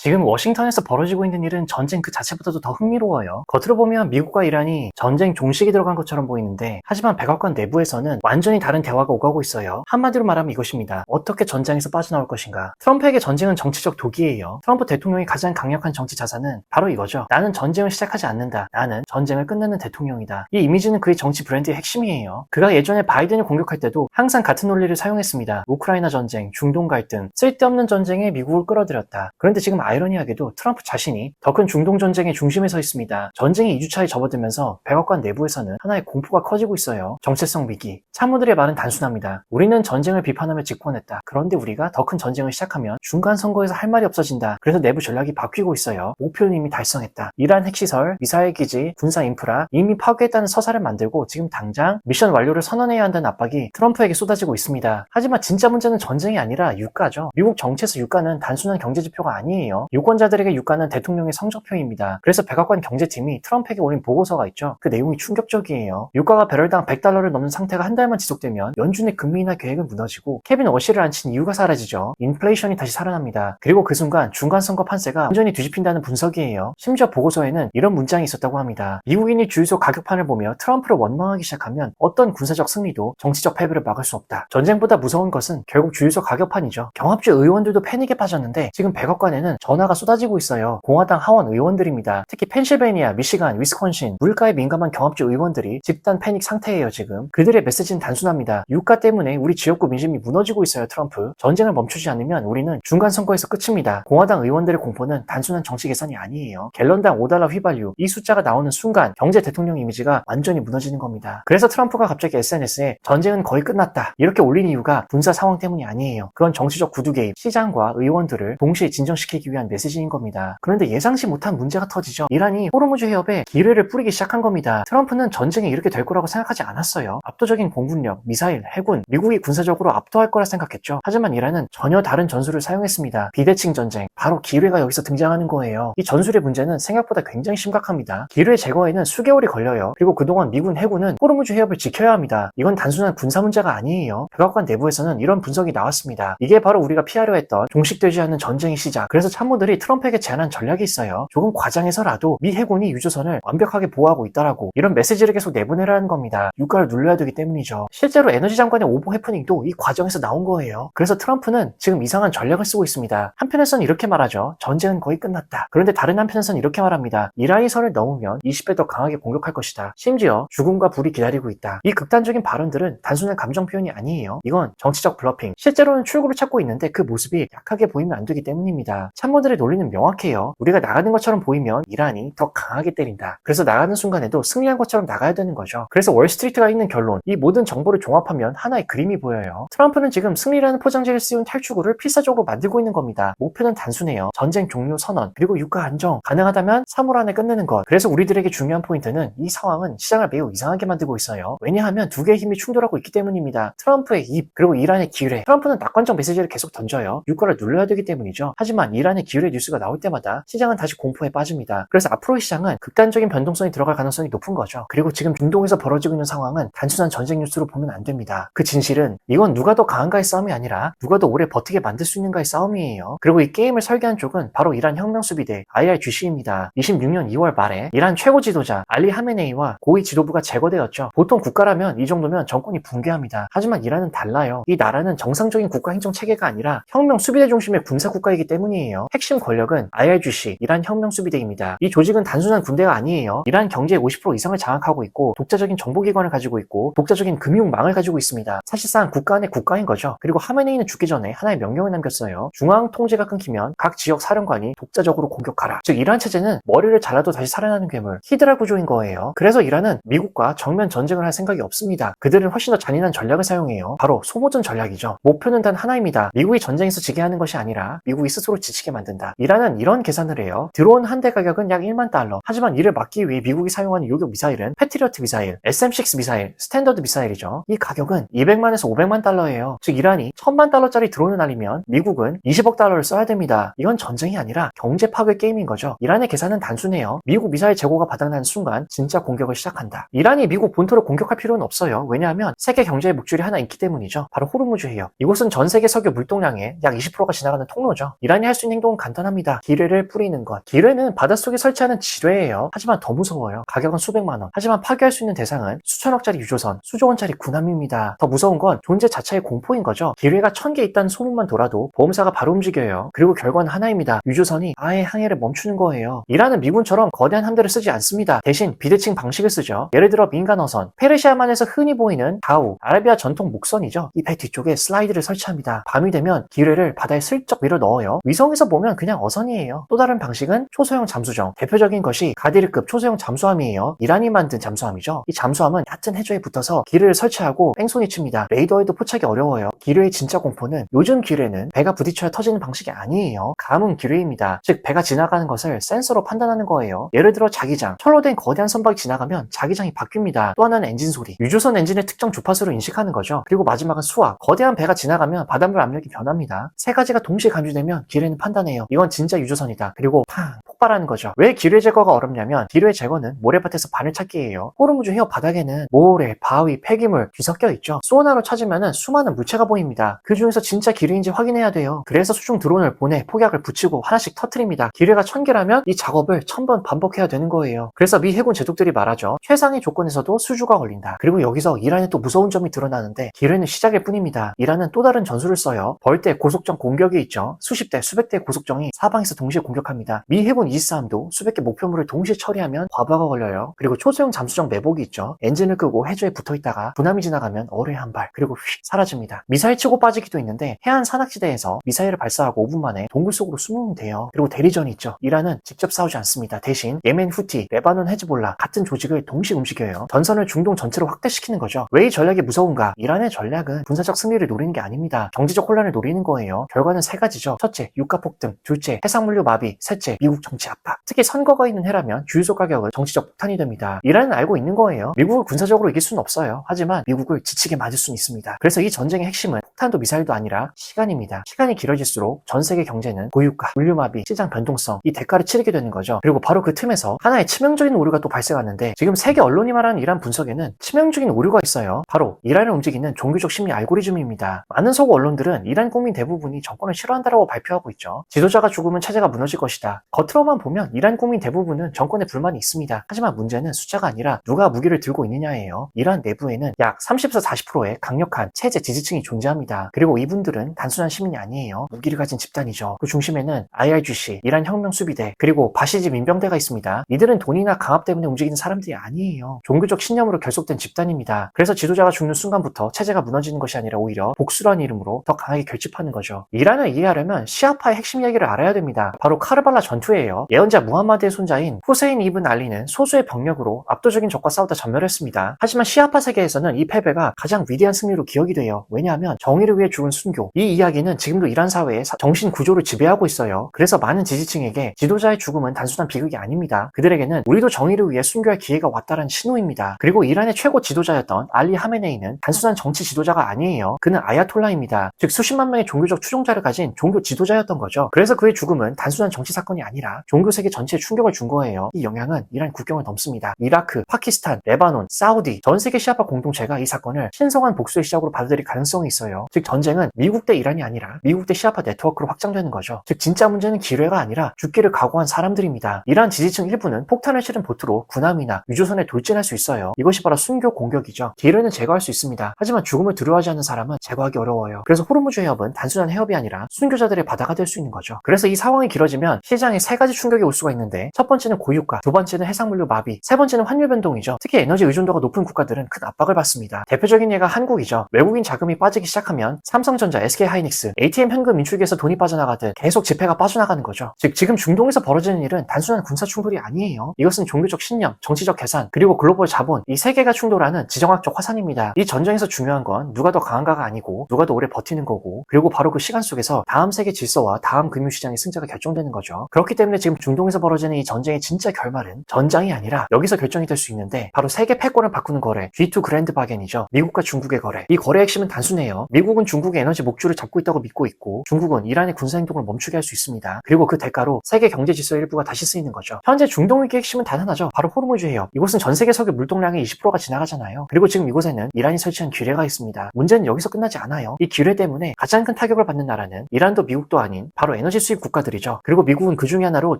지금 워싱턴에서 벌어지고 있는 일은 전쟁 그 자체보다도 더 흥미로워요. 겉으로 보면 미국과 이란이 전쟁 종식이 들어간 것처럼 보이는데, 하지만 백악관 내부에서는 완전히 다른 대화가 오가고 있어요. 한마디로 말하면 이것입니다. 어떻게 전쟁에서 빠져나올 것인가. 트럼프에게 전쟁은 정치적 독이에요. 트럼프 대통령이 가장 강력한 정치 자산은 바로 이거죠. 나는 전쟁을 시작하지 않는다. 나는 전쟁을 끝내는 대통령이다. 이 이미지는 그의 정치 브랜드의 핵심이에요. 그가 예전에 바이든을 공격할 때도 항상 같은 논리를 사용했습니다. 우크라이나 전쟁, 중동 갈등, 쓸데없는 전쟁에 미국을 끌어들였다. 그런데 지금 아이러니하게도 트럼프 자신이 더 큰 중동 전쟁의 중심에 서 있습니다. 전쟁이 2주차에 접어들면서 백악관 내부에서는 하나의 공포가 커지고 있어요. 정체성 위기. 참모들의 말은 단순합니다. 우리는 전쟁을 비판하며 집권했다. 그런데 우리가 더 큰 전쟁을 시작하면 중간 선거에서 할 말이 없어진다. 그래서 내부 전략이 바뀌고 있어요. 목표는 이미 달성했다. 이란 핵시설, 미사일 기지, 군사 인프라 이미 파괴했다는 서사를 만들고 지금 당장 미션 완료를 선언해야 한다는 압박이 트럼프에게 쏟아지고 있습니다. 하지만 진짜 문제는 전쟁이 아니라 유가죠. 미국 정치에서 유가는 단순한 경제 지표가 아니에요. 유권자들에게 유가는 대통령의 성적표입니다. 그래서 백악관 경제팀이 트럼프에게 올린 보고서가 있죠. 그 내용이 충격적이에요. 유가가 배럴당 $100를 넘는 상태가 한 달만 지속되면 연준의 금리 인하 계획은 무너지고 케빈 워시를 앉힌 이유가 사라지죠. 인플레이션이 다시 살아납니다. 그리고 그 순간 중간선거 판세가 완전히 뒤집힌다는 분석이에요. 심지어 보고서에는 이런 문장이 있었다고 합니다. 미국인이 주유소 가격판을 보며 트럼프를 원망하기 시작하면 어떤 군사적 승리도 정치적 패배를 막을 수 없다. 전쟁보다 무서운 것은 결국 주유소 가격판이죠. 경합주 의원들도 패닉에 빠졌는데 지금 백악관에는 전화가 쏟아지고 있어요. 공화당 하원 의원들입니다. 특히 펜실베니아, 미시간, 위스콘신 물가에 민감한 경합주 의원들이 집단 패닉 상태예요. 지금 그들의 메시지는 단순합니다. 유가 때문에 우리 지역구 민심이 무너지고 있어요. 트럼프. 전쟁을 멈추지 않으면 우리는 중간 선거에서 끝입니다. 공화당 의원들의 공포는 단순한 정치 계산이 아니에요. 갤런당 $5 휘발유 이 숫자가 나오는 순간 경제 대통령 이미지가 완전히 무너지는 겁니다. 그래서 트럼프가 갑자기 SNS에 전쟁은 거의 끝났다 이렇게 올린 이유가 군사 상황 때문이 아니에요. 그건 정치적 구두 개입, 시장과 의원들을 동시에 진정시키기 위한 메시지인 겁니다. 그런데 예상치 못한 문제가 터지죠. 이란이 호르무즈 해협에 기뢰를 뿌리기 시작한 겁니다. 트럼프는 전쟁이 이렇게 될 거라고 생각하지 않았어요. 압도적인 공군력, 미사일, 해군, 미국이 군사적으로 압도할 거라 생각했죠. 하지만 이란은 전혀 다른 전술을 사용했습니다. 비대칭 전쟁, 바로 기뢰가 여기서 등장하는 거예요. 이 전술의 문제는 생각보다 굉장히 심각합니다. 기뢰 제거에는 수개월이 걸려요. 그리고 그동안 미군 해군은 호르무즈 해협을 지켜야 합니다. 이건 단순한 군사 문제가 아니에요. 백악관 내부에서는 이런 분석이 나왔습니다. 이게 바로 우리가 피하려 했던 종식되지 않는 전쟁의 시작. 그래서 참모들이 트럼프에게 제안한 전략이 있어요. 조금 과장해서라도 미 해군이 유조선을 완벽하게 보호하고 있다라고 이런 메시지를 계속 내보내라는 겁니다. 유가를 눌러야 되기 때문이죠. 실제로 에너지 장관의 오보 해프닝도 이 과정에서 나온 거예요. 그래서 트럼프는 지금 이상한 전략을 쓰고 있습니다. 한편에서는 이렇게 말하죠. 전쟁은 거의 끝났다. 그런데 다른 한편에서는 이렇게 말합니다. 이란이 선을 넘으면 20배 더 강하게 공격할 것이다. 심지어 죽음과 불이 기다리고 있다. 이 극단적인 발언들은 단순한 감정 표현이 아니에요. 이건 정치적 블러핑. 실제로는 출구를 찾고 있는데 그 모습이 약하게 보이면 안 되기 때문입니다. 참모들의 논리는 명확해요. 우리가 나가는 것처럼 보이면 이란이 더 강하게 때린다. 그래서 나가는 순간에도 승리한 것처럼 나가야 되는 거죠. 그래서 월스트리트가 있는 결론. 이 모든 정보를 종합하면 하나의 그림이 보여요. 트럼프는 지금 승리라는 포장지를 씌운 탈출구를 필사적으로 만들고 있는 겁니다. 목표는 단순해요. 전쟁 종료 선언, 그리고 유가 안정, 가능하다면 3월 안에 끝내는 것. 그래서 우리들에게 중요한 포인트는 이 상황은 시장을 매우 이상하게 만들고 있어요. 왜냐하면 두 개의 힘이 충돌하고 있기 때문입니다. 트럼프의 입, 그리고 이란의 기뢰. 트럼프는 낙관적 메시지를 계속 던져요. 유가를 눌러야 되기 때문이죠. 하지만 이란의 기뢰 뉴스가 나올 때마다 시장은 다시 공포에 빠집니다. 그래서 앞으로의 시장은 극단적인 변동성이 들어갈 가능성이 높은 거죠. 그리고 지금 중동에서 벌어지고 있는 상황은 단순한 전쟁 뉴스로 보면 안 됩니다. 그 진실은 이건 누가 더 강한가의 싸움이 아니라 누가 더 오래 버티게 만들 수 있는가의 싸움이에요. 그리고 이 게임을 설계한 쪽은 바로 이란 혁명수비대 IRGC입니다. 26년 2월 말에 이란 최고 지도자 알리 하메네이와 고위 지도부가 제거되었죠. 보통 국가라면 이 정도면 정권이 붕괴합니다. 하지만 이란은 달라요. 이 나라는 정상적인 국가 행정 체계가 아니라 혁명 수비대 중심의 군사 국가이기 때문이에요. 핵심 권력은 IRGC, 이란 혁명 수비대입니다. 이 조직은 단순한 군대가 아니에요. 이란 경제의 50% 이상을 장악하고 있고 독자적인 정보기관을 가지고 있고 독자적인 금융망을 가지고 있습니다. 사실상 국가 안의 국가인 거죠. 그리고 하메네이는 죽기 전에 하나의 명령을 남겼어요. 중앙 통제가 끊기면 각 지역 사령관이 독자적으로 공격하라. 즉 이란 체제는 머리를 잘라도 다시 살아나는 괴물, 히드라 구조인 거예요. 그래서 이란은 미국과 정면 전쟁을 할 생각이 없습니다. 그들은 훨씬 더 잔인한 전략을 사용해요. 바로 소모전 전략이죠. 목표는 단 하나입니다. 미국이 전쟁에서 지게 하는 것이 아니라 미국이 스스로 지치게 만든다. 이란은 이런 계산을 해요. 드론 한 대 가격은 약 $10,000. 하지만 이를 막기 위해 미국이 사용하는 요격 미사일은 패트리어트 미사일, SM-6 미사일, 스탠더드 미사일이죠. 이 가격은 $200만에서 $500만. 즉 이란이 $10,000짜리 드론을 날리면 미국은 $20억 써야 됩니다. 이건 전쟁이 아니라 경제 파괴 게임인 거죠. 이란의 계산은 단순해요. 미국 미사일 재고가 바닥나는 순간 진짜 공격을 시작한다. 이란이 미국 본토를 공격할 필요는 없어요. 왜냐하면 세계 경제의 목줄이 하나 있기 때문이죠. 바로 호르무즈 해협. 이곳은 전 세계 석유 물동량의 약 20%가 지나가는 통로죠. 이란이 할 수 있는 행동은 방법은 간단합니다. 기뢰를 뿌리는 것. 기뢰는 바닷속에 설치하는 지뢰예요. 하지만 더 무서워요. 가격은 수백만 원. 하지만 파괴할 수 있는 대상은 수천억짜리 유조선, 수조원짜리 군함입니다. 더 무서운 건 존재 자체의 공포인 거죠. 기뢰가 1000개 있다는 소문만 돌아도 보험사가 바로 움직여요. 그리고 결과는 하나입니다. 유조선이 아예 항해를 멈추는 거예요. 이란은 미군처럼 거대한 함대를 쓰지 않습니다. 대신 비대칭 방식을 쓰죠. 예를 들어 민간 어선, 페르시아만에서 흔히 보이는 다우, 아라비아 전통 목선이죠. 이 배 뒤쪽에 슬라이드를 설치합니다. 밤이 되면 기뢰를 바다에 슬쩍 밀어 넣어요. 위성에서 보면 그냥 어선이에요. 또 다른 방식은 초소형 잠수정. 대표적인 것이 가디르급 초소형 잠수함이에요. 이란이 만든 잠수함이죠. 이 잠수함은 얕은 해저에 붙어서 기뢰를 설치하고 뺑소니 칩니다. 레이더에도 포착이 어려워요. 기뢰의 진짜 공포는 요즘 기뢰는 배가 부딪혀야 터지는 방식이 아니에요. 감은 기뢰입니다. 즉 배가 지나가는 것을 센서로 판단하는 거예요. 예를 들어 자기장, 철로 된 거대한 선박이 지나가면 자기장이 바뀝니다. 또 하나는 엔진 소리, 유조선 엔진의 특정 주파수로 인식하는 거죠. 그리고 마지막은 수압, 거대한 배가 지나가면 바닷물 압력이 변합니다. 세 가지가 동시에 감지되면 기뢰는 판단해요. 이건 진짜 유조선이다. 그리고 팡! 폭발하는 거죠. 왜 기뢰 제거가 어렵냐면 기뢰 제거는 모래밭에서 바늘 찾기예요. 호르무즈 해협 바닥에는 모래, 바위, 폐기물 뒤섞여 있죠. 수온화로 찾으면 수많은 물체가 보입니다. 그 중에서 진짜 기뢰인지 확인해야 돼요. 그래서 수중 드론을 보내 폭약을 붙이고 하나씩 터트립니다. 기뢰가 1000개라면 이 작업을 1000번 반복해야 되는 거예요. 그래서 미 해군 제독들이 말하죠. 최상의 조건에서도 수주가 걸린다. 그리고 여기서 이란의 또 무서운 점이 드러나는데 기뢰는 시작일 뿐입니다. 이란은 또 다른 전술을 써요. 벌떼 고속정 공격이 있죠. 수십 대, 수백 대의 고속정이 사방에서 동시에 공격합니다. 미 해군 이스함도 수백 개 목표물을 동시에 처리하면 과부하가 걸려요. 그리고 초소형 잠수정 매복이 있죠. 엔진을 끄고 해저에 붙어있다가 군함이 지나가면 어뢰 한 발, 그리고 휙 사라집니다. 미사일 치고 빠지기도 있는데 해안 산악지대에서 미사일을 발사하고 5분 만에 동굴 속으로 숨으면 돼요. 그리고 대리전이 있죠. 이란은 직접 싸우지 않습니다. 대신 예멘 후티, 레바논 헤즈볼라 같은 조직을 동시에 움직여요. 전선을 중동 전체로 확대시키는 거죠. 왜 이 전략이 무서운가? 이란의 전략은 군사적 승리를 노리는 게 아닙니다. 경제적 혼란을 노리는 거예요. 결과는 세 가지죠. 첫째, 유가 폭등. 둘째, 해상물류 마비. 셋째, 미국 정치 압박. 특히 선거가 있는 해라면 주유소 가격은 정치적 폭탄이 됩니다. 이란은 알고 있는 거예요. 미국을 군사적으로 이길 수는 없어요. 하지만 미국을 지치게 만들 수는 있습니다. 그래서 이 전쟁의 핵심은 폭탄도 미사일도 아니라 시간입니다. 시간이 길어질수록 전 세계 경제는 고유가, 물류 마비, 시장 변동성, 이 대가를 치르게 되는 거죠. 그리고 바로 그 틈에서 하나의 치명적인 오류가 또 발생하는데 지금 세계 언론이 말하는 이란 분석에는 치명적인 오류가 있어요. 바로 이란을 움직이는 종교적 심리 알고리즘입니다. 많은 서구 언론들은 이란 국민 대부분이 정권을 싫어한다라고 발표하고 있죠. 지도자가 죽으면 체제가 무너질 것이다. 겉으로만 보면 이란 국민 대부분은 정권에 불만이 있습니다. 하지만 문제는 숫자가 아니라 누가 무기를 들고 있느냐예요. 이란 내부에는 약 30에서 40%의 강력한 체제 지지층이 존재합니다. 그리고 이분들은 단순한 시민이 아니에요. 무기를 가진 집단이죠. 그 중심에는 IRGC, 이란 혁명 수비대, 그리고 바시지 민병대가 있습니다. 이들은 돈이나 강압 때문에 움직이는 사람들이 아니에요. 종교적 신념으로 결속된 집단입니다. 그래서 지도자가 죽는 순간부터 체제가 무너지는 것이 아니라 오히려 복수라는 이름으로 더 강하게 결집하는 거죠. 이란을 이해하려면 시아파의 핵심 이야기를 알아야 됩니다. 바로 카르발라 전투예요. 예언자 무함마드의 손자인 후세인 이븐 알리는 소수의 병력으로 압도적인 적과 싸우다 전멸했습니다. 하지만 시아파 세계에서는 이 패배가 가장 위대한 승리로 기억이 돼요. 왜냐하면 정의를 위해 죽은 순교. 이 이야기는 지금도 이란 사회의 정신 구조를 지배하고 있어요. 그래서 많은 지지층에게 지도자의 죽음은 단순한 비극이 아닙니다. 그들에게는 우리도 정의를 위해 순교할 기회가 왔다는 신호입니다. 그리고 이란의 최고 지도자였던 알리 하메네이는 단순한 정치 지도자가 아니에요. 그는 아야톨라입니다. 즉 수십만 명의 종교적 추종자를 가진 종교 지도자였던 거죠. 그래서 그의 죽음은 단순한 정치 사건이 아니라 종교 세계 전체에 충격을 준 거예요. 이 영향은 이란 국경을 넘습니다. 이라크, 파키스탄, 레바논, 사우디, 전 세계 시아파 공동체가 이 사건을 신성한 복수의 시작으로 받아들일 가능성이 있어요. 즉 전쟁은 미국 대 이란이 아니라 미국 대 시아파 네트워크로 확장되는 거죠. 즉 진짜 문제는 기뢰가 아니라 죽기를 각오한 사람들입니다. 이란 지지층 일부는 폭탄을 실은 보트로 군함이나 유조선에 돌진할 수 있어요. 이것이 바로 순교 공격이죠. 기뢰는 제거할 수 있습니다. 하지만 죽음을 두려워하지 않는 사람은 제거하기 어려워요. 그래서 호르무즈 해협은 단순한 해협이 아니라 순교자들의 바다가 될 수 있는 거죠. 그래서 이 상황이 길어지면 시장에 세 가지 충격이 올 수가 있는데 첫 번째는 고유가, 두 번째는 해상물류 마비, 세 번째는 환율 변동이죠. 특히 에너지 의존도가 높은 국가들은 큰 압박을 받습니다. 대표적인 예가 한국이죠. 외국인 자금이 빠지기 시작하면 삼성전자, SK하이닉스, ATM 현금 인출기에서 돈이 빠져나가듯 계속 지폐가 빠져나가는 거죠. 즉 지금 중동에서 벌어지는 일은 단순한 군사 충돌이 아니에요. 이것은 종교적 신념, 정치적 계산, 그리고 글로벌 자본, 이 세 개가 충돌하는 지정학적 화산입니다. 이 전쟁에서 중요한 건 누가 더 강한가가 아니고 누가 더 오래 버티는 거고, 그리고 바로 그 시간 속에서 다음 세계 질서와 다음 금융시장의 승자가 결정되는 거죠. 그렇기 때문에 지금 중동에서 벌어지는 이 전쟁의 진짜 결말은 전장이 아니라 여기서 결정이 될 수 있는데 바로 세계 패권을 바꾸는 거래, G2 그랜드 바겐이죠. 미국과 중국의 거래. 이 거래의 핵심은 단순해요. 미국 미국은 중국의 에너지 목줄을 잡고 있다고 믿고 있고 중국은 이란의 군사행동을 멈추게 할 수 있습니다. 그리고 그 대가로 세계 경제 질서 일부가 다시 쓰이는 거죠. 현재 중동 위기의 핵심은 단 하나죠. 바로 호르무즈 해협. 이곳은 전 세계 석유 물동량의 20%가 지나가잖아요. 그리고 지금 이곳에는 이란이 설치한 규례가 있습니다. 문제는 여기서 끝나지 않아요. 이 규례 때문에 가장 큰 타격을 받는 나라는 이란도 미국도 아닌 바로 에너지 수입 국가들이죠. 그리고 미국은 그 중에 하나로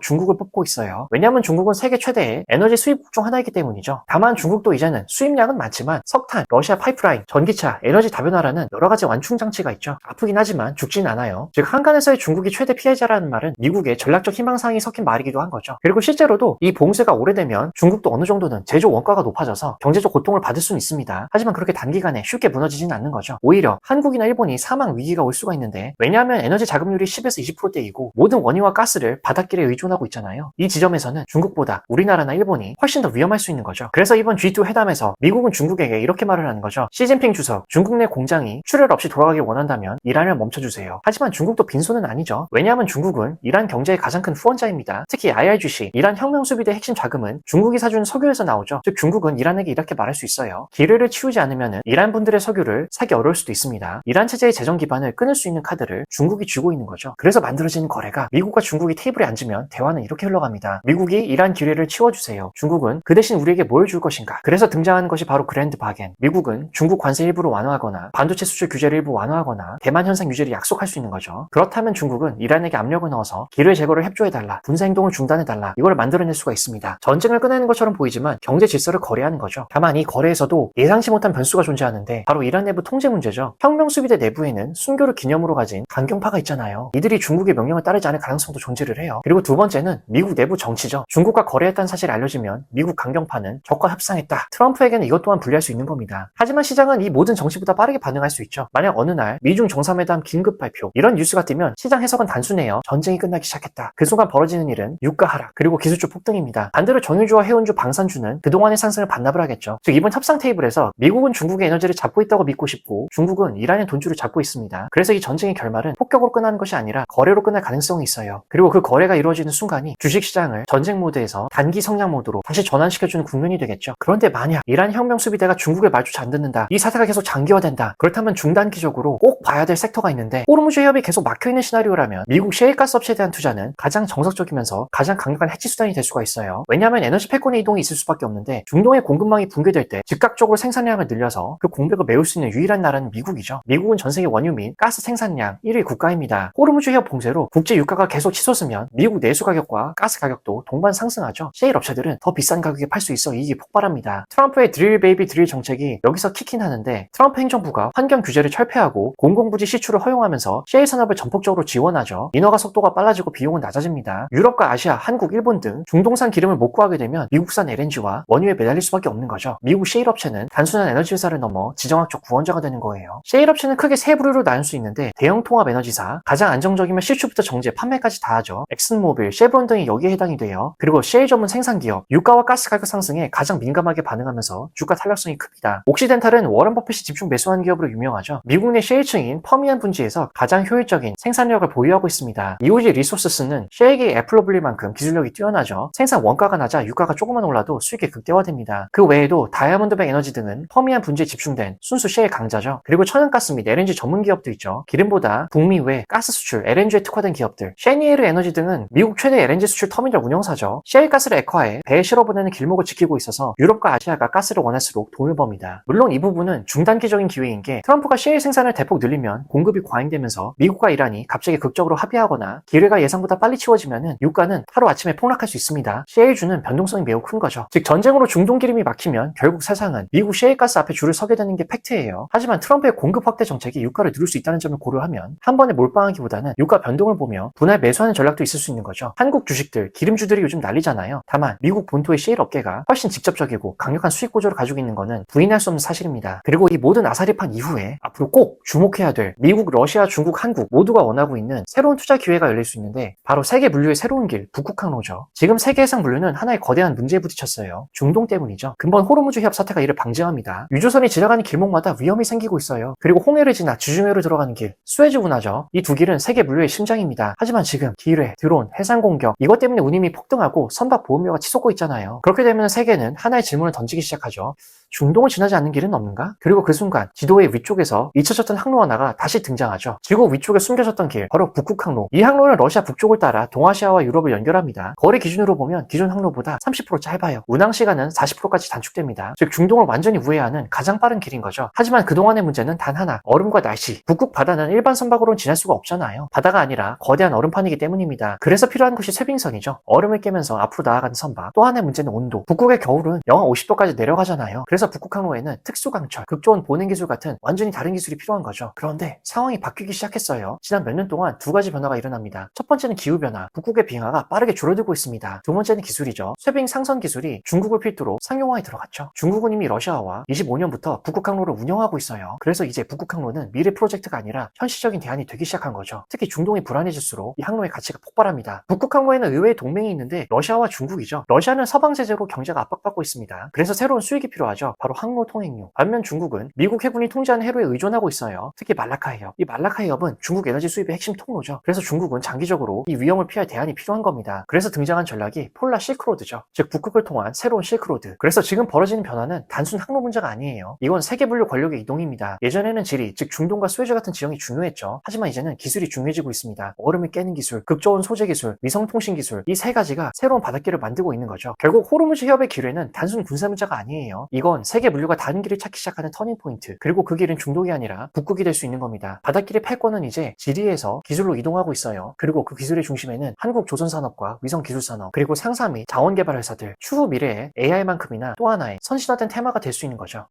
중국을 뽑고 있어요. 왜냐하면 중국은 세계 최대의 에너지 수입국 중 하나이기 때문이죠. 다만 중국도 이제는 수입량은 많지만 석탄, 러시아 파이프라인, 전기차, 에너지 다변화라는 여러 가지 완충 장치가 있죠. 아프긴 하지만 죽진 않아요. 즉 한간에서의 중국이 최대 피해자라는 말은 미국의 전략적 희망사항이 섞인 말이기도 한 거죠. 그리고 실제로도 이 봉쇄가 오래되면 중국도 어느 정도는 제조 원가가 높아져서 경제적 고통을 받을 수는 있습니다. 하지만 그렇게 단기간에 쉽게 무너지진 않는 거죠. 오히려 한국이나 일본이 사망 위기가 올 수가 있는데 왜냐하면 에너지 자급률이 10에서 20%대이고 모든 원유와 가스를 바닷길에 의존하고 있잖아요. 이 지점에서는 중국보다 우리나라나 일본이 훨씬 더 위험할 수 있는 거죠. 그래서 이번 G2 회담에서 미국은 중국에게 이렇게 말을 하는 거죠. 시진핑 주석, 중국 내 공장이 출혈 없이 돌아가길 원한다면 이란을 멈춰주세요. 하지만 중국도 빈손은 아니죠. 왜냐하면 중국은 이란 경제의 가장 큰 후원자입니다. 특히 IRGC, 이란 혁명수비대 핵심 자금은 중국이 사주는 석유에서 나오죠. 즉 중국은 이란에게 이렇게 말할 수 있어요. 기회를 치우지 않으면 이란 분들의 석유를 사기 어려울 수도 있습니다. 이란 체제의 재정 기반을 끊을 수 있는 카드를 중국이 쥐고 있는 거죠. 그래서 만들어지는 거래가 미국과 중국이 테이블에 앉으면 대화는 이렇게 흘러갑니다. 미국이 이란 기회를 치워주세요. 중국은 그 대신 우리에게 뭘 줄 것인가? 그래서 등장하는 것이 바로 그랜드 바겐. 미국은 중국 관세 일부를 완화하거나 반도체 수출 규제를 일부 완화하거나 대만 현상 유지를 약속할 수 있는 거죠. 그렇다면 중국은 이란에게 압력을 넣어서 기뢰 제거를 협조해달라, 군사행동을 중단해달라, 이걸 만들어낼 수가 있습니다. 전쟁을 꺼내는 것처럼 보이지만 경제 질서를 거래하는 거죠. 다만 이 거래에서도 예상치 못한 변수가 존재하는데 바로 이란 내부 통제 문제죠. 혁명수비대 내부에는 순교를 기념으로 가진 강경파가 있잖아요. 이들이 중국의 명령을 따르지 않을 가능성도 존재를 해요. 그리고 두 번째는 미국 내부 정치죠. 중국과 거래했다는 사실이 알려지면 미국 강경파는 적과 협상했다. 트럼프에게는 이것 또한 불리할 수 있는 겁니다. 하지만 시장은 이 모든 정치보다 빠르게 반응할 수 있죠. 만약 어느 날 미중 정상회담 긴급 발표 이런 뉴스가 뜨면 시장 해석은 단순해요. 전쟁이 끝나기 시작했다. 그 순간 벌어지는 일은 유가 하락 그리고 기술주 폭등입니다. 반대로 정유주와 해운주, 방산주는 그동안의 상승을 반납을 하겠죠. 즉 이번 협상 테이블에서 미국은 중국의 에너지를 잡고 있다고 믿고 싶고 중국은 이란의 돈줄을 잡고 있습니다. 그래서 이 전쟁의 결말은 폭격으로 끝나는 것이 아니라 거래로 끝날 가능성이 있어요. 그리고 그 거래가 이루어지는 순간이 주식시장을 전쟁 모드에서 단기 성장 모드로 다시 전환시켜주는 국면이 되겠죠. 그런데 만약 이란 혁명수비대가 중국의 말조차 안 듣는다. 이 사태가 계속 장기화된다. 그렇다면 중단기적으로 꼭 봐야 될 섹터가 있는데 호르무즈 해협이 계속 막혀있는 시나리오라면 미국 셰일가스 업체에 대한 투자는 가장 정석적이면서 가장 강력한 해치 수단이 될 수가 있어요. 왜냐하면 에너지 패권의 이동이 있을 수밖에 없는데 중동의 공급망이 붕괴될 때 즉각적으로 생산량을 늘려서 그 공백을 메울 수 있는 유일한 나라는 미국이죠. 미국은 전세계 원유 및 가스 생산량 1위 국가입니다. 호르무즈 해협 봉쇄로 국제 유가가 계속 치솟으면 미국 내수 가격과 가스 가격도 동반 상승하죠. 셰일 업체들은 더 비싼 가격에 팔 수 있어 이익이 폭발합니다. 트럼프의 드릴 베이비 드릴 정책이 여기서 키킨 하는데 트럼프 행정부가 환경 규제를 철폐하고 공공부지 시추를 허용하면서 셰일 산업을 전폭적으로 지원하죠. 인허가 속도가 빨라지고 비용은 낮아집니다. 유럽과 아시아, 한국, 일본 등 중동산 기름을 못 구하게 되면 미국산 LNG와 원유에 매달릴 수밖에 없는 거죠. 미국 셰일 업체는 단순한 에너지 회사를 넘어 지정학적 구원자가 되는 거예요. 셰일 업체는 크게 세 부류로 나눌 수 있는데 대형 통합 에너지사, 가장 안정적이면 실추부터 정제, 판매까지 다 하죠. 엑슨모빌, 쉐브론 등이 여기에 해당이 돼요. 그리고 셰일 전문 생산기업, 유가와 가스 가격 상승에 가장 민감하게 반응하면서 주가 탄력성이 큽니다. 옥시덴탈은 워런 버핏이 집중 매수한 기업으로 유명하죠. 미국 내 셰일층인 퍼미안 분지에서 가장 효율적인 생산력을 보유하고 있습니다. EOG 리소스는 셰일계 애플로 불릴 만큼 기술력이 뛰어나죠. 생산 원가가 낮아 유가가 조금만 올라도 수익이 극대화됩니다. 그 외에도 다이아몬드백 에너지 등은 퍼미안 분지에 집중된 순수 셰일 강자죠. 그리고 천연가스 및 LNG 전문 기업도 있죠. 기름보다 북미 외 가스 수출, LNG에 특화된 기업들. 셰니에르 에너지 등은 미국 최대 LNG 수출 터미널 운영사죠. 셰일 가스를 액화해 배에 실어보내는 길목을 지키고 있어서 유럽과 아시아가 가스를 원할수록 돈을 법니다. 물론 이 부분은 중단기적인 기회인 게 트럼프가 셰일 생산을 대폭 늘리면 공급이 과잉되면서 미국과 이란이 갑자기 극적으로 합의하거나 기회가 예상보다 빨리 치워지면 유가는 하루아침에 폭락할 수 있습니다. 셰일주는 변동성이 매우 큰 거죠. 즉 전쟁으로 중동 기름이 막히면 결국 세상은 미국 셰일가스 앞에 줄을 서게 되는 게 팩트예요. 하지만 트럼프의 공급 확대 정책이 유가를 누를 수 있다는 점을 고려하면 한 번에 몰빵하기보다는 유가 변동을 보며 분할 매수하는 전략도 있을 수 있는 거죠. 한국 주식들, 기름주들이 요즘 난리잖아요. 다만 미국 본토의 셰일 업계가 훨씬 직접적이고 강력한 수익 구조를 가지고 있는 거는 부인할 수 없는 사실입니다. 그리고 이 모든 아사리판 이후에 앞으로 꼭 주목해야 될 미국, 러시아, 중국, 한국 모두가 원하고 있는 새로운 투자 기회가 열릴 수 있는데 바로 세계 물류의 새로운 길, 북극 항로죠. 지금 세계 해상 물류는 하나의 거대한 문제에 부딪혔어요. 중동 때문이죠. 근본 호르무즈 해협 사태가 이를 방지합니다. 유조선이 지나가는 길목마다 위험이 생기고 있어요. 그리고 홍해를 지나 지중해로 들어가는 길, 수에즈 운하죠. 이 두 길은 세계 물류의 심장입니다. 하지만 지금 기뢰, 드론, 해상 공격 이것 때문에 운임이 폭등하고 선박 보험료가 치솟고 있잖아요. 그렇게 되면 세계는 하나의 질문을 던지기 시작하죠. 중동을 지나지 않는 길은 없는가? 그리고 그 순간 지도의 위쪽에서 잊혀졌던 항로 하나가 다시 등장하죠. 지구 위쪽에 숨겨졌던 길, 바로 북극 항로. 이 항로는 러시아 북쪽을 따라 동아시아와 유럽을 연결합니다. 거리 기준으로 보면 기존 항로보다 30% 짧아요. 운항 시간은 40%까지 단축됩니다. 즉 중동을 완전히 우회하는 가장 빠른 길인 거죠. 하지만 그동안의 문제는 단 하나, 얼음과 날씨. 북극 바다는 일반 선박으로는 지날 수가 없잖아요. 바다가 아니라 거대한 얼음판이기 때문입니다. 그래서 필요한 것이 쇠빙선이죠. 얼음을 깨면서 앞으로 나아가는 선박. 또 하나의 문제는 온도. 북극의 겨울은 영하 50도까지 내려가잖아요. 그래서 북극 항로에는 특수강철, 극초원 보냉 기술 같은 완전히 다른 기술이 필요한 거죠. 그런데 상황이 바뀌기 시작했어요. 지난 몇 년 동안 두 가지 변화가 일어납니다. 첫 번째는 기후변화. 북극의 빙하가 빠르게 줄어들고 있습니다. 두 번째는 기술이죠. 쇠빙 상선 기술이 중국을 필두로 상용화에 들어갔죠. 중국은 이미 러시아와 25년부터 북극 항로를 운영하고 있어요. 그래서 이제 북극 항로는 미래 프로젝트가 아니라 현실적인 대안이 되기 시작한 거죠. 특히 중동이 불안해질수록 이 항로의 가치가 폭발합니다. 북극 항로에는 의외의 동맹이 있는데 러시아와 중국이죠. 러시아는 서방 제재로 경제가 압박받고 있습니다. 그래서 새로운 수익이 필요하죠. 바로 항로 통행료. 반면 중국은 미국 해군이 통제하는 해로에 의존하고 있어요. 특히 말라카이 협. 이 말라카이 협은 중국 에너지 수입의 핵심 통로죠. 그래서 중국은 장기적으로 이 위험을 피할 대안이 필요한 겁니다. 그래서 등장한 전략이 폴라 실크로드죠. 즉 북극을 통한 새로운 실크로드. 그래서 지금 벌어지는 변화는 단순 항로 문제가 아니에요. 이건 세계 분류 권력의 이동입니다. 예전에는 지리, 즉 중동과 스웨즈 같은 지형이 중요했죠. 하지만 이제는 기술이 중요해지고 있습니다. 얼음을 깨는 기술, 극저온 소재 기술, 위성통신 기술, 이 세 가지가 새로운 바닷길을 만들고 있는 거죠. 결국 호르무즈 협의 기뢰는 단순 군사 문제가 아니에요. 이건 세계 물류가 다른 길을 찾기 시작하는 터닝 포인트. 그리고 그 길은 중동이 아니라 북극이 될 수 있는 겁니다. 바닷길의 패권은 이제 지리에서 기술로 이동하고 있어요. 그리고 그 기술의 중심에는 한국 조선산업과 위성기술산업, 그리고 상사 및 자원개발 회사들, 추후 미래에 AI만큼이나 또 하나의 선진화된 테마가 될 수 있는 거죠.